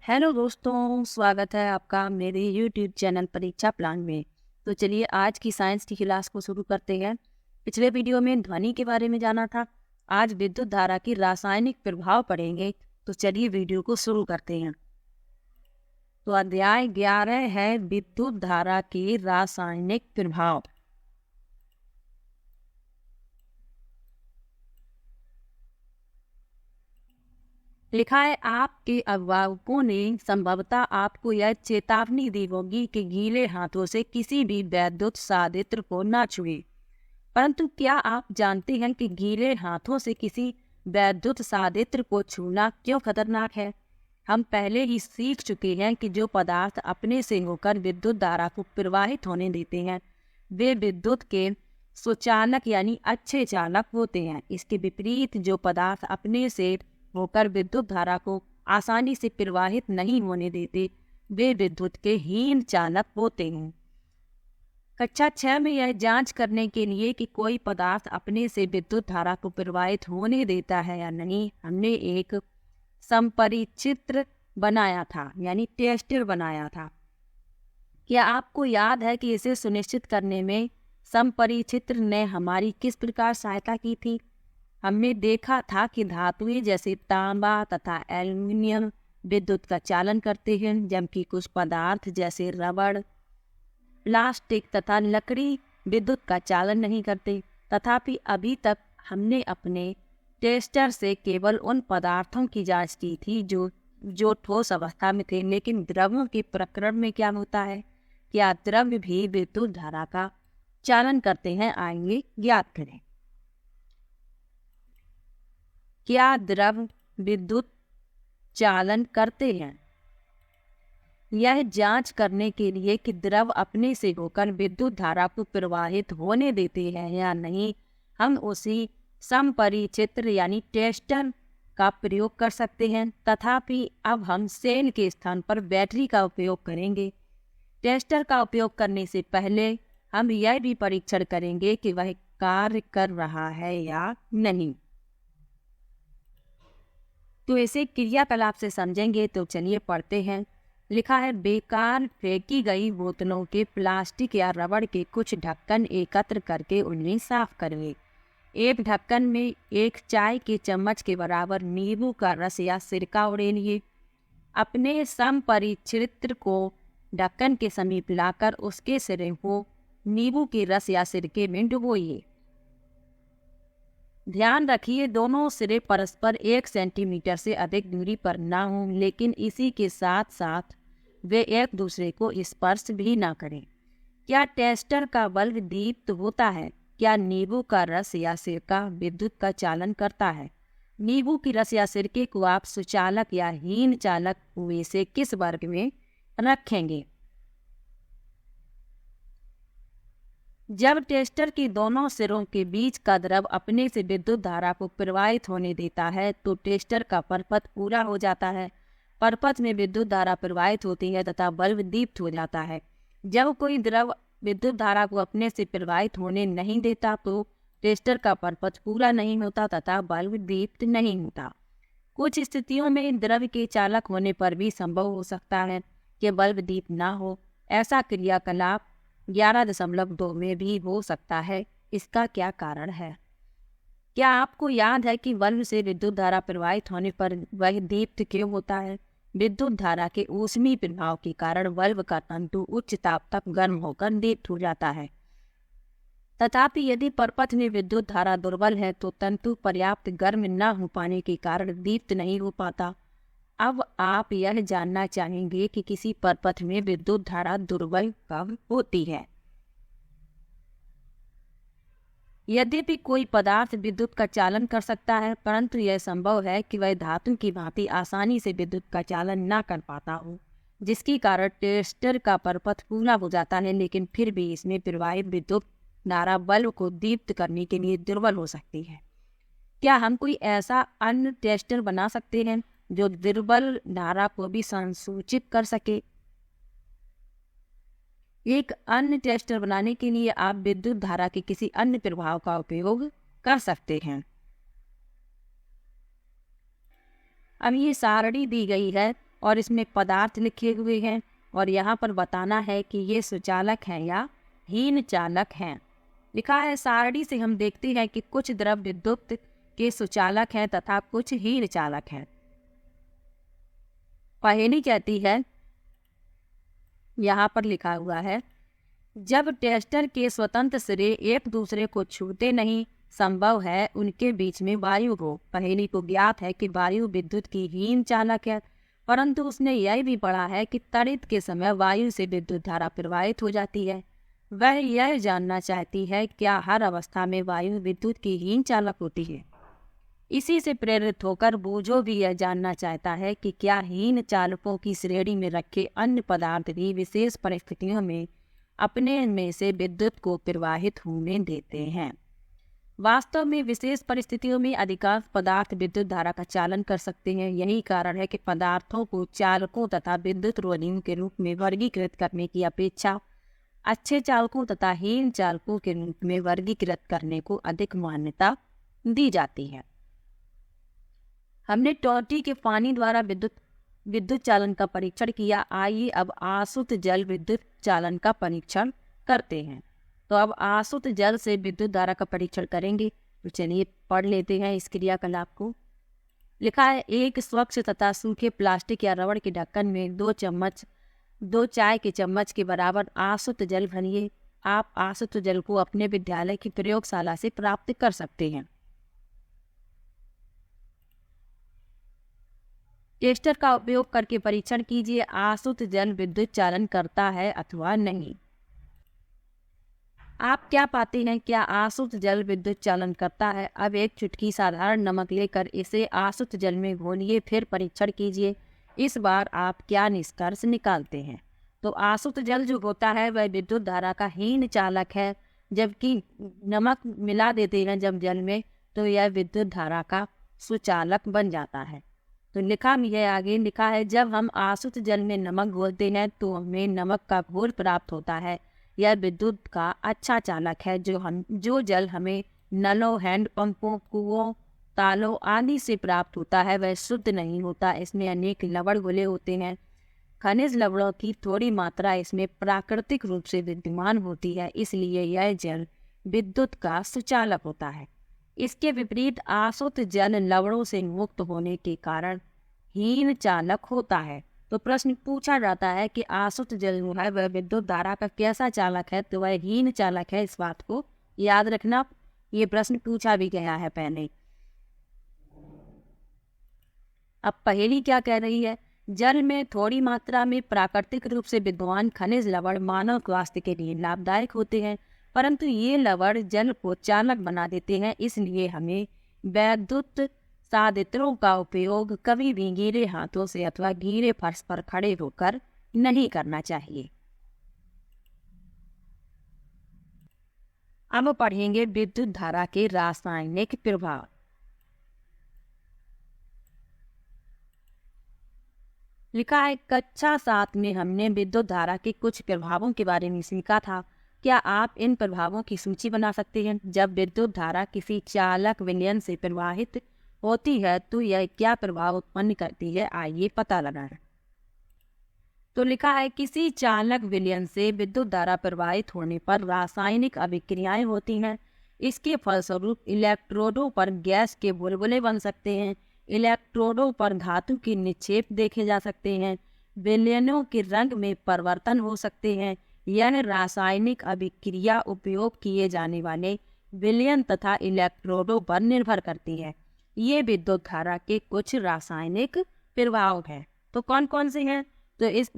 Hello दोस्तों, स्वागत है आपका मेरे YouTube चैनल परीक्षा प्लान में। तो चलिए आज की साइंस की क्लास को शुरू करते हैं। पिछले वीडियो में ध्वनि के बारे में जाना था, आज विद्युत धारा की रासायनिक प्रभाव पढ़ेंगे। तो चलिए वीडियो को शुरू करते हैं। तो अध्याय 11 है विद्युत धारा के रासायनिक प्रभाव। लिखा है, आपके अभिभावकों ने संभवतः आपको यह चेतावनी दी होगी कि गीले हाथों से किसी भी वैद्युत साधित्र को न छुए। परंतु क्या आप जानते हैं कि गीले हाथों से किसी वैद्युत साधित्र को छूना क्यों खतरनाक है? हम पहले ही सीख चुके हैं कि जो पदार्थ अपने से होकर विद्युत धारा को प्रवाहित होने देते हैं वे विद्युत के सुचालक यानी अच्छे चालक होते हैं। इसके विपरीत जो पदार्थ अपने से होकर विद्युत धारा को आसानी से प्रवाहित नहीं होने देते वे विद्युत के हीन चालक होते हैं। कक्षा 6 में यह जांच करने के लिए कि कोई पदार्थ अपने से विद्युत धारा को प्रवाहित होने देता है या नहीं, हमने एक संपरिचित्र बनाया था यानी टेस्टर बनाया था। क्या आपको याद है कि इसे सुनिश्चित करने में संपरिचित्र ने हमारी किस प्रकार सहायता की थी? हमने देखा था कि धातुएं जैसे तांबा तथा एल्युमिनियम विद्युत का चालन करते हैं, जबकि कुछ पदार्थ जैसे रबड़, प्लास्टिक तथा लकड़ी विद्युत का चालन नहीं करते। तथापि अभी तक हमने अपने टेस्टर से केवल उन पदार्थों की जांच की थी जो ठोस अवस्था में थे, लेकिन द्रव्यों के प्रकरण में क्या होता है? क्या द्रव्य भी विद्युत धारा का चालन करते हैं? आइए ज्ञात करें। क्या द्रव विद्युत चालन करते हैं? यह जांच करने के लिए कि द्रव अपने से होकर विद्युत धारा को प्रवाहित होने देते हैं या नहीं, हम उसी संपरिचित्र यानी टेस्टर का प्रयोग कर सकते हैं। तथापि अब हम सेल के स्थान पर बैटरी का उपयोग करेंगे। टेस्टर का उपयोग करने से पहले हम यह भी परीक्षण करेंगे कि वह कार्य कर रहा है या नहीं। तो इसे क्रियाकलाप से समझेंगे। तो चलिए पढ़ते हैं। लिखा है, बेकार फेंकी गई बोतलों के प्लास्टिक या रबड़ के कुछ ढक्कन एकत्र करके उन्हें साफ करें। एक ढक्कन में एक चाय के चम्मच के बराबर नींबू का रस या सिरका उड़ेलिए। अपने संपरिचित्र को ढक्कन के समीप लाकर उसके सिरे को नींबू के रस या सिरके में डुबोइए। ध्यान रखिए, दोनों सिरे परस्पर 1 सेंटीमीटर से अधिक दूरी पर ना हों, लेकिन इसी के साथ साथ वे एक दूसरे को स्पर्श भी ना करें। क्या टेस्टर का बल्ब दीप्त होता है? क्या नींबू का रस या सिरका विद्युत का चालन करता है? नींबू की रस या सिरके को आप सुचालक या हीन चालक में से किस वर्ग में रखेंगे? जब टेस्टर के दोनों सिरों के बीच का द्रव अपने से विद्युत धारा को प्रवाहित होने देता है तो टेस्टर का परपथ पूरा हो जाता है। परपथ में विद्युत धारा प्रवाहित होती है तथा बल्ब दीप्त हो जाता है। जब कोई द्रव विद्युत धारा को अपने से प्रवाहित होने नहीं देता तो टेस्टर का परपथ पूरा नहीं होता तथा बल्ब दीप्त नहीं होता। कुछ स्थितियों में द्रव के चालक होने पर भी संभव हो सकता है कि बल्ब दीप्त ना हो। ऐसा क्रियाकलाप 11.2 में भी हो सकता है। इसका क्या कारण है? क्या आपको याद है कि बल्ब से विद्युत धारा प्रवाहित होने पर वह दीप्त क्यों होता है? विद्युत धारा के ऊष्मीय प्रभाव के कारण बल्ब का तंतु उच्च ताप तक गर्म होकर दीप्त हो जाता है। तथापि यदि परपथ में विद्युत धारा दुर्बल है तो तंतु पर्याप्त गर्म न हो पाने के कारण दीप्त नहीं हो पाता। अब आप यह जानना चाहेंगे कि किसी परपथ में विद्युत धारा दुर्बल कब होती है। यद्यपि कोई पदार्थ विद्युत का चालन कर सकता है, परंतु यह संभव है कि वह धातु की भांति आसानी से विद्युत का चालन न कर पाता हो, जिसके कारण टेस्टर का परपथ पूरा हो जाता है, लेकिन फिर भी इसमें प्रवाहित विद्युत धारा बल्ब को दीप्त करने के लिए दुर्बल हो सकती है। क्या हम कोई ऐसा अन्य टेस्टर बना सकते हैं जो दुर्बल धारा को भी संसूचित कर सके? एक अन्य टेस्टर बनाने के लिए आप विद्युत धारा के किसी अन्य प्रभाव का उपयोग कर सकते हैं। अब ये सारणी दी गई है और इसमें पदार्थ लिखे हुए हैं और यहाँ पर बताना है कि ये सुचालक हैं या हीन चालक हैं। लिखा है सारणी से हम देखते हैं कि कुछ द्रव विद्युत के सुचालक हैं तथा कुछ हीन चालक हैं। पहेली कहती है, यहाँ पर लिखा हुआ है, जब टेस्टर के स्वतंत्र सिरे एक दूसरे को छूते नहीं, संभव है उनके बीच में वायु हो। पहेली को ज्ञात है कि वायु विद्युत की हीन चालक है, परंतु उसने यह भी पढ़ा है कि त्वरित के समय वायु से विद्युत धारा प्रवाहित हो जाती है। वह यह जानना चाहती है क्या हर अवस्था में वायु विद्युत की हीन चालक होती है। इसी से प्रेरित होकर बूझो भी यह जानना चाहता है कि क्या हीन चालकों की श्रेणी में रखे अन्य पदार्थ भी विशेष परिस्थितियों में अपने में से विद्युत को प्रवाहित होने देते हैं। वास्तव में विशेष परिस्थितियों में अधिकांश पदार्थ विद्युत धारा का चालन कर सकते हैं। यही कारण है कि पदार्थों को चालकों तथा विद्युत रोधियों के रूप में वर्गीकृत करने की अपेक्षा अच्छे चालकों तथा हीन चालकों के रूप में वर्गीकृत करने को अधिक मान्यता दी जाती है। हमने टोटी के पानी द्वारा विद्युत चालन का परीक्षण किया। आइए अब आसुत जल विद्युत चालन का परीक्षण करते हैं। तो अब आसुत जल से विद्युत धारा का परीक्षण करेंगे। तो चलिए पढ़ लेते हैं इस क्रियाकलाप को। लिखा है, एक स्वच्छ तथा सूखे प्लास्टिक या रबड़ के ढक्कन में 2 चाय के चम्मच के बराबर आसुत जल भरिए। आप आसुत जल को अपने विद्यालय की प्रयोगशाला से प्राप्त कर सकते हैं। टेस्टर का उपयोग करके परीक्षण कीजिए, आसुत जल विद्युत चालन करता है अथवा नहीं। आप क्या पाते हैं, क्या आसुत जल विद्युत चालन करता है? अब एक चुटकी साधारण नमक लेकर इसे आसुत जल में घोलिए, फिर परीक्षण कीजिए। इस बार आप क्या निष्कर्ष निकालते हैं? तो आसुत जल जो होता है वह विद्युत धारा का हीन चालक है, जबकि नमक मिला देते हैं जब जल में तो यह विद्युत धारा का सुचालक बन जाता है। तो लिखा भी है, आगे लिखा है, जब हम आसुत जल में नमक घोलते हैं तो हमें नमक का घोल प्राप्त होता है। यह विद्युत का अच्छा चालक है। जो जल हमें नलों, हैंडपंपों, कुओं, तालों आदि से प्राप्त होता है वह शुद्ध नहीं होता। इसमें अनेक लवण घुले होते हैं। खनिज लवणों की थोड़ी मात्रा इसमें प्राकृतिक रूप से विद्यमान होती है, इसलिए यह जल विद्युत का सुचालक होता है। इसके विपरीत आसुत जल लवणों से मुक्त होने के कारण हीन चालक होता है। तो प्रश्न पूछा जाता है कि आसुत जल जो है वह विद्युत धारा का कैसा चालक है? तो वह हीन चालक है। इस बात को याद रखना, ये प्रश्न पूछा भी गया है पहले। अब पहेली क्या कह रही है? जल में थोड़ी मात्रा में प्राकृतिक रूप से विद्यमान खनिज लवण मानव स्वास्थ्य के लिए लाभदायक होते हैं, परंतु ये लवण जल को चालक बना देते हैं। इसलिए हमें वैद्युत साधित्रों का उपयोग कभी भी गीले हाथों से अथवा गीले फर्श पर खड़े होकर नहीं करना चाहिए। अब पढ़ेंगे विद्युत धारा के रासायनिक प्रभाव। लिखा है, कक्षा 7 में हमने विद्युत धारा के कुछ प्रभावों के बारे में सीखा था। क्या आप इन प्रभावों की सूची बना सकते हैं? जब विद्युत धारा किसी चालक विलयन से प्रवाहित होती है तो यह क्या प्रभाव उत्पन्न करती है, आइए पता लगाएं। तो लिखा है, किसी चालक विलयन से विद्युत धारा प्रवाहित होने पर रासायनिक अभिक्रियाएं होती हैं। इसके फलस्वरूप इलेक्ट्रोडों पर गैस के बुलबुले बन सकते हैं। इलेक्ट्रोडों पर धातु के निक्षेप देखे जा सकते हैं। विलयनों के रंग में परिवर्तन हो सकते हैं। यह रासायनिक अभिक्रिया उपयोग किए जाने वाले विलयन तथा इलेक्ट्रोडों पर निर्भर करती है। ये विद्युत धारा के कुछ रासायनिक प्रभाव हैं। तो कौन कौन से हैं? तो इस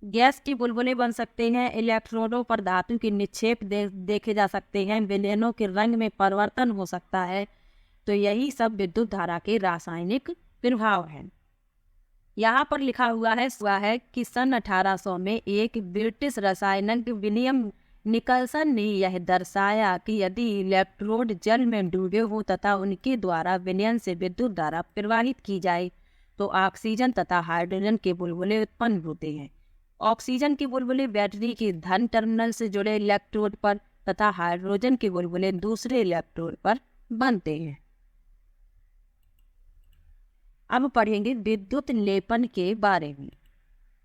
गैस के बुलबुले बन सकते हैं, इलेक्ट्रोडों पर धातु के निक्षेप देखे जा सकते हैं, विलयनों के रंग में परिवर्तन हो सकता है। तो यही सब विद्युत धारा के रासायनिक प्रभाव हैं। यहाँ पर लिखा हुआ है कि सन 1800 में एक ब्रिटिश रसायनज्ञ विलियम निकलसन ने यह दर्शाया कि यदि इलेक्ट्रोड जल में डूबे हो तथा उनके द्वारा विलयन से विद्युत धारा प्रवाहित की जाए तो ऑक्सीजन तथा हाइड्रोजन के बुलबुले उत्पन्न होते हैं। ऑक्सीजन के बुलबुले बैटरी के धन टर्मिनल से जुड़े इलेक्ट्रोड पर तथा हाइड्रोजन के बुलबुले दूसरे इलेक्ट्रोड पर बनते हैं। अब पढ़ेंगे विद्युत लेपन के बारे में।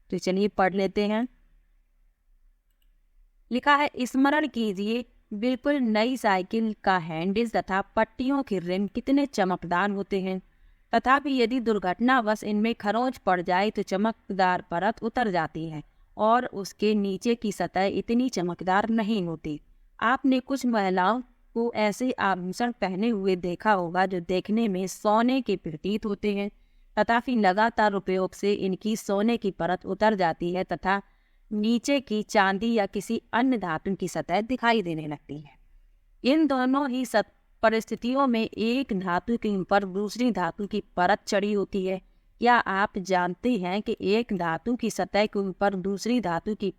तो चलिए पढ़ लेते हैं। लिखा है, स्मरण कीजिए बिल्कुल नई साइकिल का हैंडल तथा पट्टियों के रिम कितने चमकदार होते हैं, तथापि यदि दुर्घटनावश इनमें खरोंच पड़ जाए तो चमकदार परत उतर जाती है और उसके नीचे की सतह इतनी चमकदार नहीं होती। आपने कुछ महिलाओं को ऐसे आभूषण पहने हुए देखा होगा जो देखने में सोने के प्रतीत होते हैं, तथापि लगातार उपयोग से इनकी सोने की परत उतर जाती है तथा नीचे की चांदी या किसी अन्य धातु की सतह दिखाई देने लगती है। इन दोनों ही परिस्थितियों में एक धातु के ऊपर दूसरी धातु की परत चढ़ी होती है। क्या आप जानते हैं कि एक धातु की सतह के ऊपर दूसरी धातु की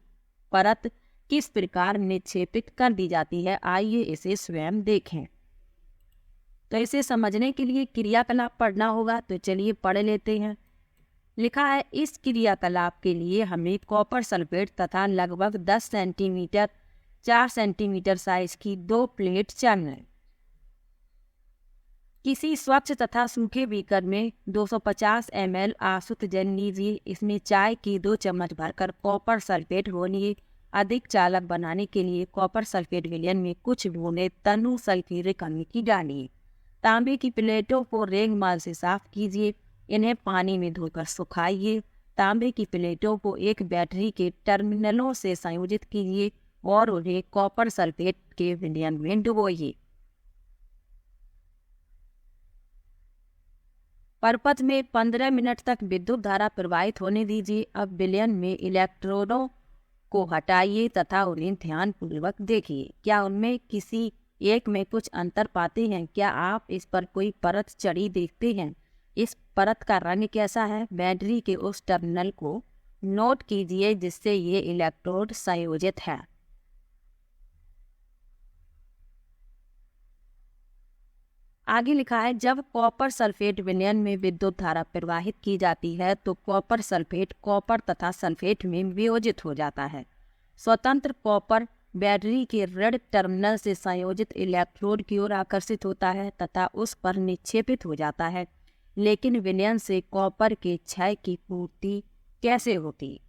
परत किस प्रकार निक्षेपित कर दी जाती है? आइए इसे स्वयं देखें। तो इसे समझने के लिए क्रियाकलाप पढ़ना होगा, तो चलिए पढ़ लेते हैं। लिखा है, इस क्रियाकलाप के लिए हमें कॉपर सल्फेट तथा लगभग 10 सेंटीमीटर 4 सेंटीमीटर साइज की 2 प्लेट चाहिए। किसी स्वच्छ तथा सूखे बीकर में 250 ml आसुत जल लीजिए। इसमें चाय की 2 चम्मच भरकर कॉपर सल्फेट घोलिए। अधिक चालक बनाने के लिए कॉपर सल्फेट विलयन में कुछ बूंदे तनु सल्फ्यूरिक अम्ल की डालिए। तांबे की प्लेटों को रेगमाल से साफ कीजिए। इन्हें पानी में धोकर सुखाइए। तांबे की प्लेटों को एक बैटरी के टर्मिनलों से संयोजित कीजिए और उन्हें कॉपर सल्फेट के विलयन में डुबोइए। परपथ में 15 मिनट तक विद्युत धारा प्रवाहित होने दीजिए। अब विलयन में इलेक्ट्रोडों को हटाइए तथा उन्हें ध्यानपूर्वक देखिए। क्या उनमें किसी एक में कुछ अंतर पाते हैं? क्या आप इस पर कोई परत चढ़ी देखते हैं? इस परत का रंग कैसा है? बैटरी के उस टर्मिनल को नोट कीजिए जिससे ये इलेक्ट्रोड संयोजित है। आगे लिखा है, जब कॉपर सल्फेट विलयन में विद्युत धारा प्रवाहित की जाती है तो कॉपर सल्फेट कॉपर तथा सल्फेट में वियोजित हो जाता है। स्वतंत्र कॉपर बैटरी के ऋण टर्मिनल से संयोजित इलेक्ट्रोड की ओर आकर्षित होता है तथा उस पर निक्षेपित हो जाता है। लेकिन विलयन से कॉपर के क्षय की पूर्ति कैसे होती?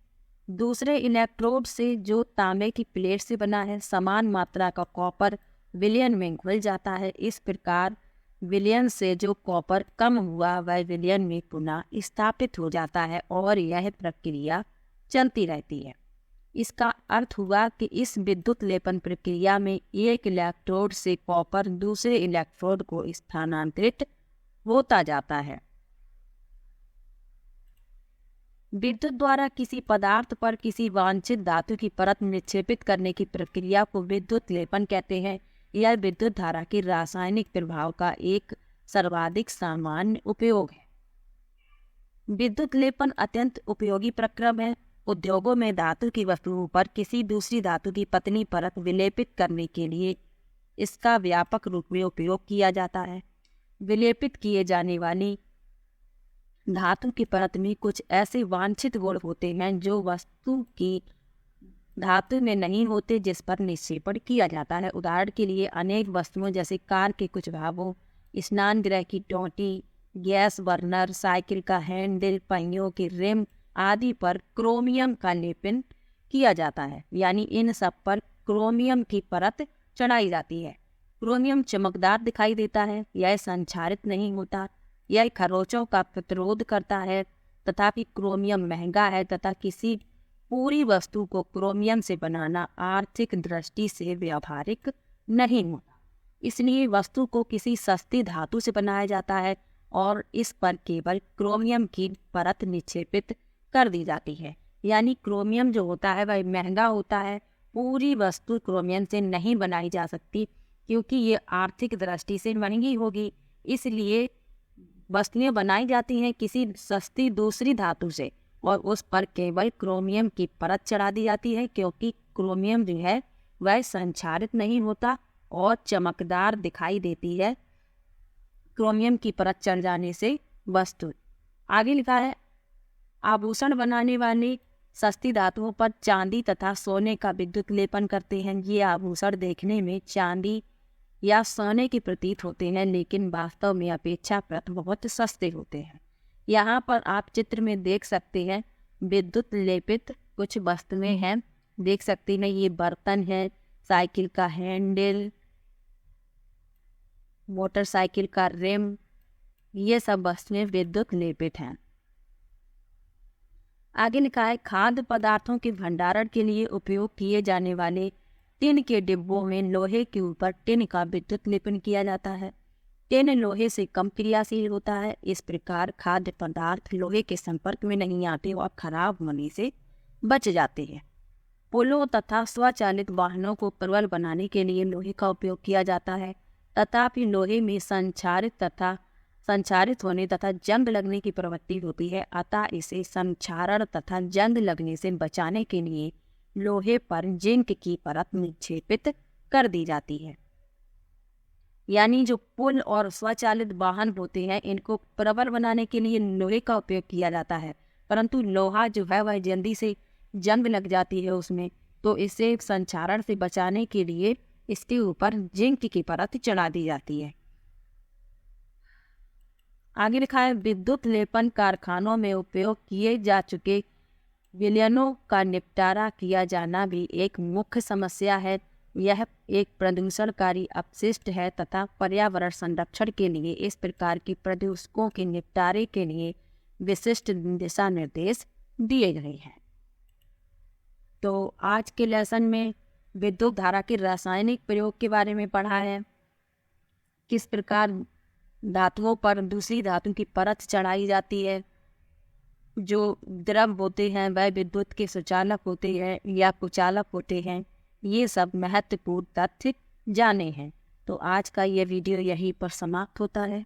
दूसरे इलेक्ट्रोड से जो तांबे की प्लेट से बना है, समान मात्रा का कॉपर विलयन में घुल जाता है। इस प्रकार विलयन से जो कॉपर कम हुआ वह विलयन में पुनः स्थापित हो जाता है और यह प्रक्रिया चलती रहती है। इसका अर्थ हुआ कि इस विद्युत लेपन प्रक्रिया में एक इलेक्ट्रोड से कॉपर दूसरे इलेक्ट्रोड को स्थानांतरित होता जाता है। विद्युत द्वारा किसी पदार्थ पर किसी वांछित धातु की परत निक्षेपित करने की प्रक्रिया को विद्युत लेपन कहते हैं। यह विद्युत धारा के रासायनिक प्रभाव का एक सर्वाधिक सामान्य उपयोग है। विद्युत लेपन अत्यंत उपयोगी प्रक्रम है। उद्योगों में धातु की वस्तुओं पर किसी दूसरी धातु की पतली परत विलेपित करने के लिए इसका व्यापक रूप में उपयोग किया जाता है। विलेपित किए जाने वाली धातु की परत में कुछ ऐसे वांछित गुण होते हैं जो वस्तु की धातु में नहीं होते जिस पर निक्षेपण किया जाता है। उदाहरण के लिए अनेक वस्तुओं जैसे कार के कुछ भागों, स्नान गृह की टोंटी, गैस बर्नर, साइकिल का हैंडल, पहियों के रिम आदि पर क्रोमियम का लेपन किया जाता है। यानी इन सब पर क्रोमियम की परत चढ़ाई जाती है। क्रोमियम चमकदार दिखाई देता है, यह संक्षारित नहीं होता, यह खरोंचों का प्रतिरोध करता है। तथापि क्रोमियम महंगा है तथा किसी पूरी वस्तु को क्रोमियम से बनाना आर्थिक दृष्टि से व्यावहारिक नहीं होता। इसलिए वस्तु को किसी सस्ती धातु से बनाया जाता है और इस पर केवल क्रोमियम की परत निक्षेपित कर दी जाती है। यानी क्रोमियम जो होता है वह महंगा होता है। पूरी वस्तु क्रोमियम से नहीं बनाई जा सकती क्योंकि ये आर्थिक दृष्टि से महंगी होगी। इसलिए वस्तुएं बनाई जाती हैं किसी सस्ती दूसरी धातु से और उस पर केवल क्रोमियम की परत चढ़ा दी जाती है क्योंकि क्रोमियम जो है वह संक्षारित नहीं होता और चमकदार दिखाई देती है क्रोमियम की परत चढ़ जाने से वस्तु। आगे लिखा है, आभूषण बनाने वाले सस्ती धातुओं पर चांदी तथा सोने का विद्युत लेपन करते हैं। ये आभूषण देखने में चांदी या सोने के प्रतीत होते हैं लेकिन वास्तव में अपेक्षाकृत बहुत सस्ते होते हैं। यहाँ पर आप चित्र में देख सकते हैं विद्युत लेपित कुछ वस्तुएं हैं। देख सकते हैं ये बर्तन है, साइकिल का हैंडल, मोटरसाइकिल का रिम, ये सब वस्तुएं विद्युत लेपित हैं। आगे लिखा है खाद्य पदार्थों के भंडारण के लिए उपयोग किए जाने वाले टिन के डिब्बों में लोहे के ऊपर टिन का विद्युत लेपन किया जाता है। टिन लोहे से कम क्रियाशील होता है, इस प्रकार खाद्य पदार्थ लोहे के संपर्क में नहीं आते और खराब होने से बच जाते हैं। पुलों तथा स्वचालित वाहनों को प्रबल बनाने के लिए लोहे का उपयोग किया जाता है, तथापि लोहे में संक्षारित होने तथा जंग लगने की प्रवृत्ति होती है, अतः इसे संक्षारण तथा जंग लगने से बचाने के लिए लोहे पर जिंक की परत निक्षेपित कर दी जाती है। यानी जो पुल और स्वचालित वाहन होते हैं इनको प्रबल बनाने के लिए लोहे का उपयोग किया जाता है, परंतु लोहा जो है वह जल्दी से जंग लग जाती है उसमें, तो इसे संक्षारण से बचाने के लिए इसके ऊपर जिंक की परत चढ़ा दी जाती है। आगे लिखा है विद्युत लेपन कारखानों में उपयोग किए जा चुके विलयनों का निपटारा किया जाना भी एक मुख्य समस्या है। यह एक प्रदूषणकारी अपशिष्ट है तथा पर्यावरण संरक्षण के लिए इस प्रकार की प्रदूषकों के निपटारे के लिए विशिष्ट दिशा निर्देश दिए गए हैं। तो आज के लेसन में विद्युत धारा के रासायनिक प्रयोग के बारे में पढ़ा है, किस प्रकार धातुओं पर दूसरी धातु की परत चढ़ाई जाती है, जो द्रव होते हैं वह विद्युत के सुचालक होते हैं या कुचालक होते हैं, ये सब महत्वपूर्ण तथ्य जाने हैं। तो आज का ये वीडियो यहीं पर समाप्त होता है।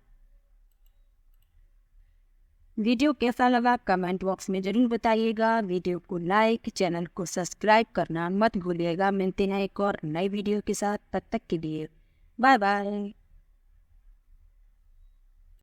वीडियो कैसा लगा कमेंट बॉक्स में ज़रूर बताइएगा। वीडियो को लाइक, चैनल को सब्सक्राइब करना मत भूलिएगा। मिलते हैं एक और नई वीडियो के साथ, तब तक के लिए बाय बाय।